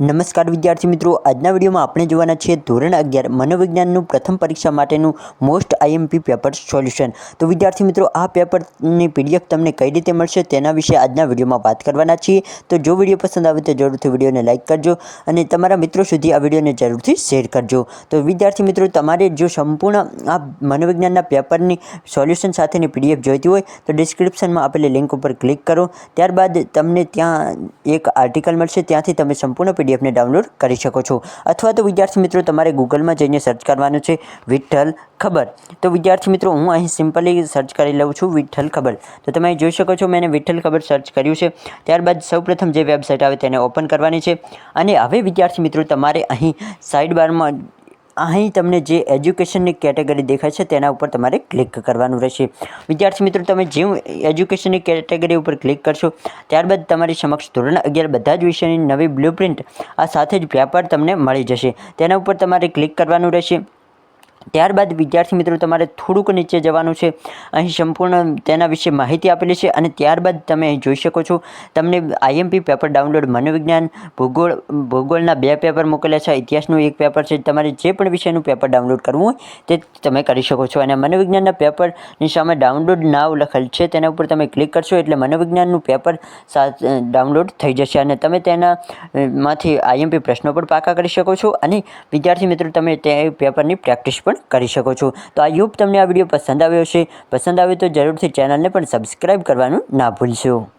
નમસ્કાર વિદ્યાર્થી મિત્રો, આજના વિડીયોમાં આપણે જોવાના છીએ ધોરણ 11 મનોવિજ્ઞાનનું પ્રથમ પરીક્ષા માટેનું મોસ્ટ આઈએમપી પેપર સોલ્યુશન। તો વિદ્યાર્થી મિત્રો, આ પેપરની પીડીએફ તમને કઈ રીતે મળશે તેના વિશે આજના વિડીયોમાં વાત કરવાના છીએ। તો જો વિડીયો પસંદ આવે તો જરૂરથી વિડીયોને લાઇક કરજો અને તમારા મિત્રો સુધી આ વિડીયોને જરૂરથી શેર કરજો। તો વિદ્યાર્થી મિત્રો, તમારે જો સંપૂર્ણ આ મનોવિજ્ઞાનના પેપરની સોલ્યુશન સાથેની પીડીએફ જોઈતી હોય તો ડિસ્ક્રિપ્શનમાં આપેલી લિંક ઉપર ક્લિક કરો। ત્યારબાદ તમને ત્યાં એક આર્ટિકલ મળશે, ત્યાંથી તમે સંપૂર્ણ પીડીએફને ડાઉનલોડ કરી શકો છો। અથવા તો વિદ્યાર્થી મિત્રો, તમારે ગૂગલમાં જઈને સર્ચ કરવાનું છે વિઠ્ઠલ ખબર। તો વિદ્યાર્થી મિત્રો, હું અહીં સિમ્પલી સર્ચ કરી લઉં છું વિઠ્ઠલ ખબર। તો તમે અહીં જોઈ શકો છો, મેં વિઠ્ઠલ ખબર સર્ચ કર્યું છે। ત્યારબાદ સૌપ્રથમ જે વેબસાઇટ આવે તેને ઓપન કરવાની છે અને હવે વિદ્યાર્થી મિત્રો, તમારે અહીં સાઇડ બારમાં અહીં તમને જે એજ્યુકેશનની કેટેગરી દેખાય છે તેના ઉપર તમારે ક્લિક કરવાનું રહેશે। વિદ્યાર્થી મિત્રો, તમે જેવું એજ્યુકેશનની કેટેગરી ઉપર ક્લિક કરશો ત્યારબાદ તમારી સમક્ષ ધોરણ 11 બધા જ વિષયની નવી બ્લુપ્રિન્ટ આ સાથે જ પેપર તમને મળી જશે। તેના ઉપર તમારે ક્લિક કરવાનું રહેશે। ત્યારબાદ વિદ્યાર્થી મિત્રો, તમારે થોડુંક નીચે જવાનું છે। અહીં સંપૂર્ણ તેના વિશે માહિતી આપેલી છે અને ત્યારબાદ તમે અહીં જોઈ શકો છો, તમને આઈએમપી પેપર ડાઉનલોડ મનોવિજ્ઞાન ભૂગોળના 2 પેપર મોકલ્યા છે, ઇતિહાસનું 1 પેપર છે। તમારે જે પણ વિષયનું પેપર ડાઉનલોડ કરવું હોય તે તમે કરી શકો છો અને મનોવિજ્ઞાનના પેપરની સામે ડાઉનલોડ નાવ લખેલ છે તેના ઉપર તમે ક્લિક કરશો એટલે મનોવિજ્ઞાનનું પેપર ડાઉનલોડ થઈ જશે અને તમે તેના માંથી આઈએમપી પ્રશ્નો પણ પાકા કરી શકો છો અને વિદ્યાર્થી મિત્રો, તમે તે પેપરની પ્રેક્ટિસ પણ કરી શકો છો। તો આઈ હોપ તમને આ વિડીયો પસંદ આવ્યો હશે। પસંદ આવ્યો તો જરૂરથી ચેનલને પણ સબસ્ક્રાઈબ કરવાનું ના ભૂલશો।